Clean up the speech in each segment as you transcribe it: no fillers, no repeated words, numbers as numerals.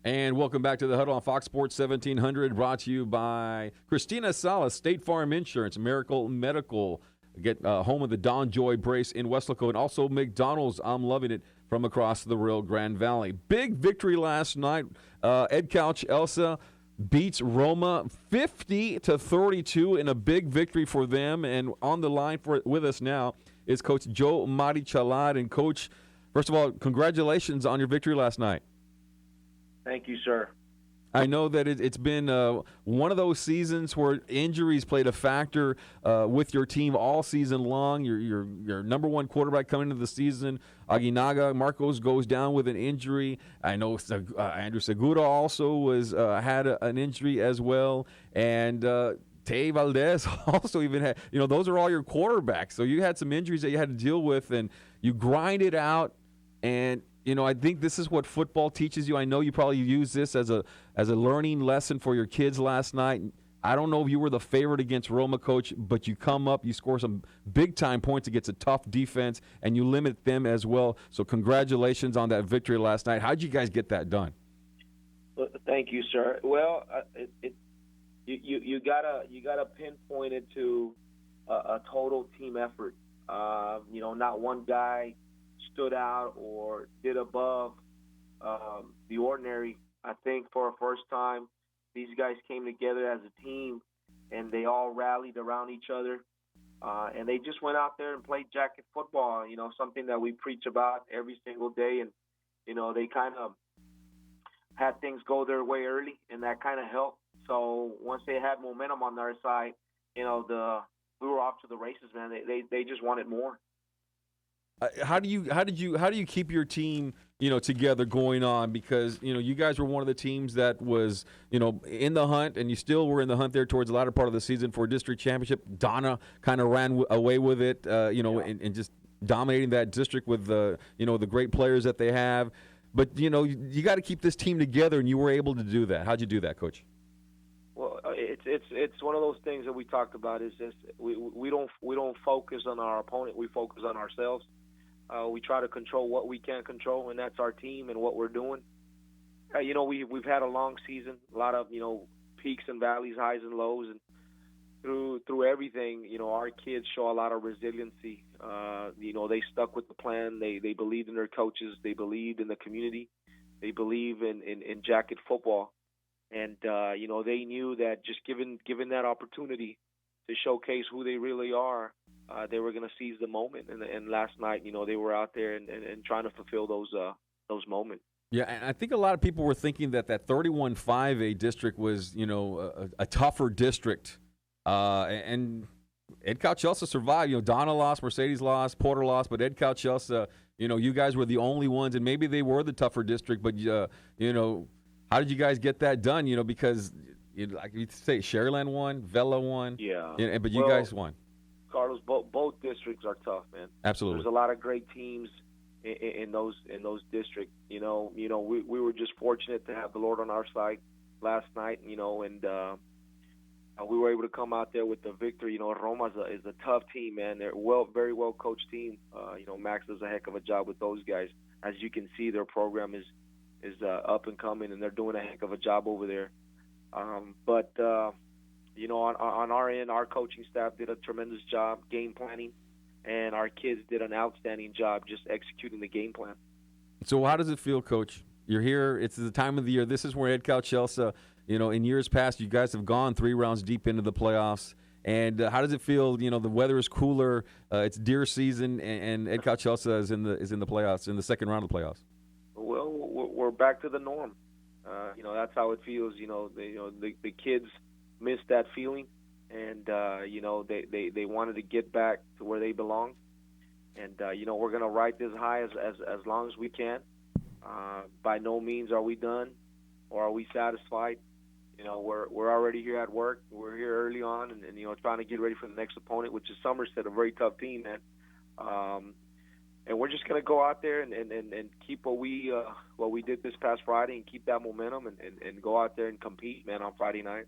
And welcome back to the Huddle on Fox Sports 1700, brought to you by Christina Salas, State Farm Insurance, Miracle Medical, get home of the Don Joy Brace in Westlaco, and also McDonald's. I'm loving it from across the Rio Grande Valley. Big victory last night. Ed Couch Elsa beats Roma 50-32 in a big victory for them. And on the line with us now is Coach Joe Marichalar. And Coach, first of all, congratulations on your victory last night. Thank you, sir. I know that it's been one of those seasons where injuries played a factor with your team all season long. Your number one quarterback coming into the season, Aguinaga Marcos, goes down with an injury. I know Andrew Segura also was had an injury as well, and Tay Valdez also even had. Those are all your quarterbacks. So you had some injuries that you had to deal with, and you grind it out. And I think this is what football teaches you. I know you probably used this as a learning lesson for your kids last night. I don't know if you were the favorite against Roma, Coach, but you come up, you score some big-time points against a tough defense, and you limit them as well. So congratulations on that victory last night. How'd you guys get that done? Thank you, sir. Well, you gotta pinpoint it to a total team effort. Not one guy stood out or did above the ordinary. I think for a first time, these guys came together as a team, and they all rallied around each other, and they just went out there and played jacket football, something that we preach about every single day. And, they kind of had things go their way early, and that kind of helped. So once they had momentum on their side, we were off to the races, man. They just wanted more. How do you keep your team together going on, because you guys were one of the teams that was in the hunt, and you still were in the hunt there towards the latter part of the season for a district championship. Donna kind of ran away with it, and just dominating that district with the great players that they have. But you got to keep this team together, and you were able to do that. How'd you do that, Coach? Well, it's one of those things that we talked about. Is just we don't focus on our opponent. We focus on ourselves. We try to control what we can control, and that's our team and what we're doing. We've had a long season, a lot of peaks and valleys, highs and lows, and through everything, our kids show a lot of resiliency. They stuck with the plan. They believed in their coaches. They believed in the community. They believe in jacket football, and they knew that just given that opportunity to showcase who they really are, they were going to seize the moment. And last night, they were out there and trying to fulfill those moments. Yeah, and I think a lot of people were thinking that 31-5A district was, a tougher district. And Ed Couch-Elsa survived. Donna lost, Mercedes lost, Porter lost, but Ed Couch-Elsa, you guys were the only ones, and maybe they were the tougher district, but, how did you guys get that done? Because, like you say, Sharyland won, Vela won. Yeah. But you guys won. Carlos, both districts are tough, man. Absolutely. There's a lot of great teams in those districts. We were just fortunate to have the Lord on our side last night, and we were able to come out there with the victory. Roma is a tough team, man. They're very well coached team. Max does a heck of a job with those guys. As you can see, their program is up and coming, and they're doing a heck of a job over there. On our end, our coaching staff did a tremendous job game planning, and our kids did an outstanding job just executing the game plan. So how does it feel, Coach? You're here. It's the time of the year. This is where Ed Couch-Elsa, in years past, you guys have gone 3 rounds deep into the playoffs. And how does it feel? The weather is cooler. It's deer season, and Ed Couch-Elsa is in the playoffs, in the second round of the playoffs. Well, we're back to the norm. That's how it feels. The kids miss that feeling, and they wanted to get back to where they belong, and we're gonna ride this high as long as we can. By no means are we done, or are we satisfied. We're already here at work. We're here early on, and trying to get ready for the next opponent, which is Somerset, a very tough team, man. And we're just gonna go out there and keep what we did this past Friday, and keep that momentum, and go out there and compete, man, on Friday night.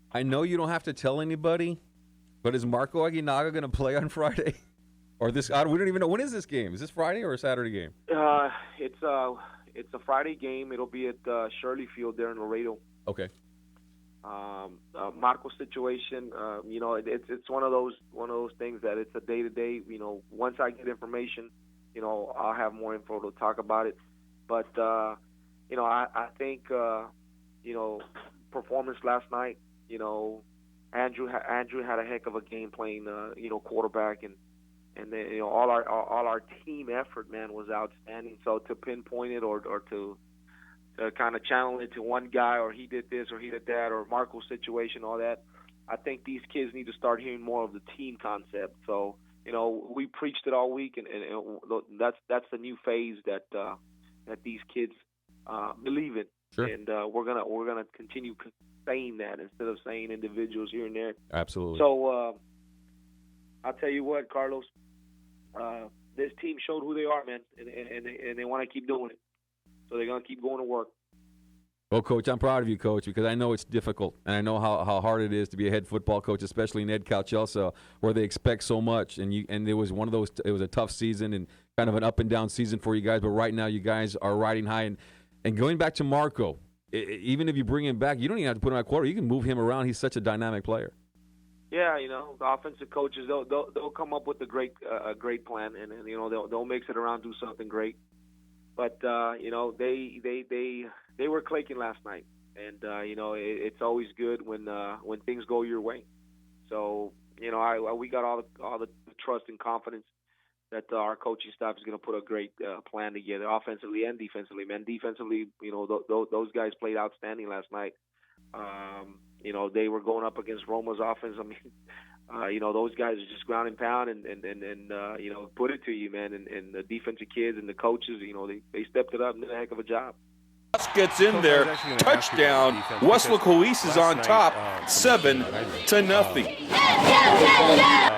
I know you don't have to tell anybody, but is Marco Aguinaga going to play on Friday? Or this? We don't even know. When is this game? Is this Friday or a Saturday game? It's a Friday game. It'll be at Shirley Field there in Laredo. Okay. Marco's situation, it's one of those things that it's a day to day. Once I get information, I'll have more info to talk about it. But I think performance last night. Andrew had a heck of a game playing quarterback, and then all our team effort, man, was outstanding. So to pinpoint it or to kind of channel it to one guy, or he did this or he did that, or Marco's situation, all that, I think these kids need to start hearing more of the team concept. So we preached it all week, and that's the new phase that these kids believe in. Sure. And we're gonna continue saying that instead of saying individuals here and there. Absolutely. So I'll tell you what, Carlos, this team showed who they are, man, and they want to keep doing it. So they're going to keep going to work. Well, Coach, I'm proud of you, Coach, because I know it's difficult, and I know how hard it is to be a head football coach, especially in Ed Calchelsa, where they expect so much. And it was one of those. It was a tough season and kind of an up and down season for you guys. But right now, you guys are riding high. And going back to Marco, even if you bring him back, you don't even have to put him at quarter. You can move him around. He's such a dynamic player. Yeah, the offensive coaches they'll come up with a great plan, and they'll mix it around, do something great. But they were clicking last night, and it's always good when things go your way. So we got all the trust and confidence that our coaching staff is going to put a great plan together, offensively and defensively. Man, defensively, those guys played outstanding last night. They were going up against Roma's offense. I mean, those guys are just ground and pound and put it to you, man. And the defensive kids and the coaches, they stepped it up and did a heck of a job. Gets in there, touchdown. Wesley Coese is on top, 7-0.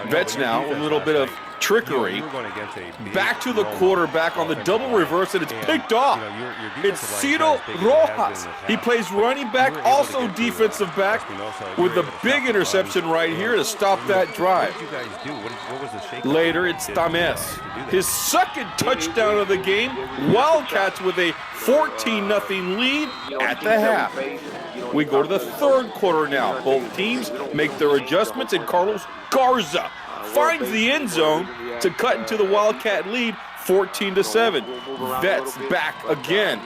Vets now with a little bit of trickery. Back to the quarterback on the double reverse, and it's picked off. It's Ciro Rojas. He plays running back, also defensive back, with a big interception right here to stop that drive. Later, it's Tames. His second touchdown of the game. Wildcats with a 14-0 lead at the half. We go to the third quarter now. Both teams make their adjustments, and Carlos Garza finds the end zone to cut into the Wildcat lead, 14-7. Vets back again.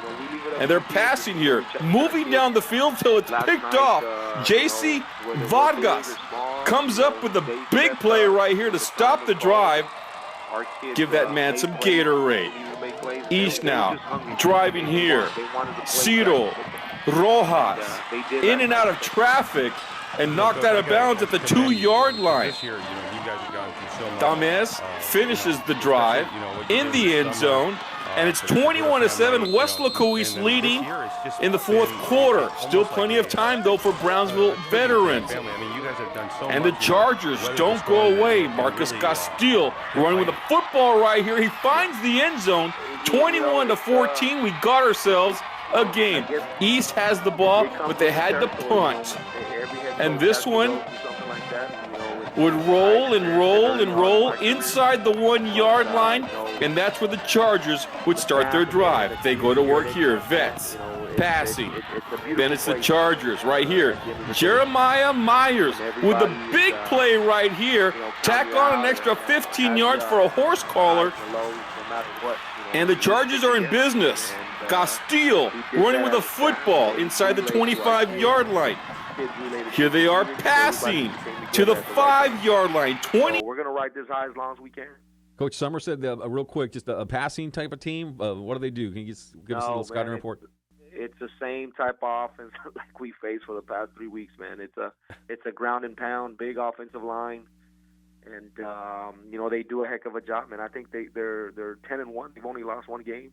And they're passing here, moving down the field till it's picked off. J.C. Vargas comes up with a big play right here to stop the drive. Give that man some Gatorade. East now, driving here. Ciro Rojas in and out of traffic and knocked out of bounds at the 2-yard line. Tames finishes the drive in the end zone, and it's 21-7. Wesley Coese leading in the fourth quarter. Still plenty of time, though, for Brownsville veterans. And the Chargers don't go away. Marcus Castile running with the football right here. He finds the end zone, 21-14. We got ourselves a game. East has the ball, but they had to punt. And this one would roll and roll and roll inside the 1-yard line, and that's where the Chargers would start their drive. They go to work here. Vets passing. Then it's the Chargers right here. Jeremiah Myers with the big play right here. Tack on an extra 15 yards for a horse collar. And the Chargers are in business. Castile running with a football inside the 25-yard line. Here they are passing to the 5-yard line. We're going to ride this high as long as we can. Coach Summer said, real quick, just a passing type of team. What do they do? Can you just give us a little scouting report? It's the same type of offense like we faced for the past 3 weeks, man. It's a ground and pound, big offensive line, and they do a heck of a job, man. I think they're 10-1. They've only lost one game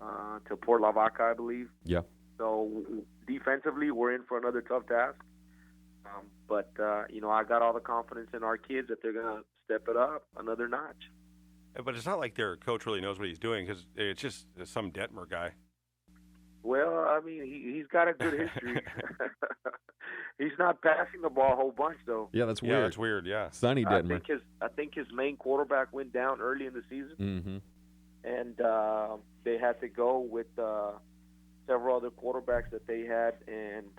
to Port Lavaca, I believe. Yeah. So defensively, we're in for another tough task. But I got all the confidence in our kids that they're going to step it up another notch. But it's not like their coach really knows what he's doing, because it's just some Detmer guy. Well, I mean, he's got a good history. He's not passing the ball a whole bunch, though. Yeah, that's weird. Yeah, that's weird, yeah. Sonny Detmer. I think his main quarterback went down early in the season. Mm-hmm. And they had to go with several other quarterbacks that they had, and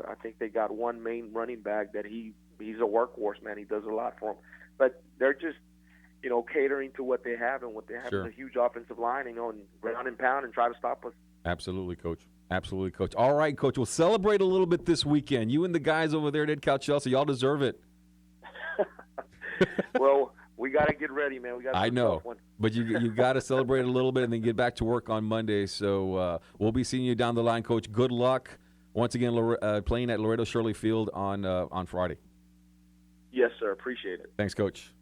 I think they got one main running back that he's a workhorse, man. He does a lot for them. But they're just, catering to what they have, and what they have is a huge offensive line, and ground and pound and try to stop us. Absolutely, Coach. Absolutely, Coach. All right, Coach. We'll celebrate a little bit this weekend. You and the guys over there at Cal Chelsea, y'all deserve it. Well, we got to get ready, man. We got. I know, but you got to celebrate a little bit and then get back to work on Monday. So we'll be seeing you down the line, Coach. Good luck once again, playing at Loreto Shirley Field on Friday. Yes, sir. Appreciate it. Thanks, Coach.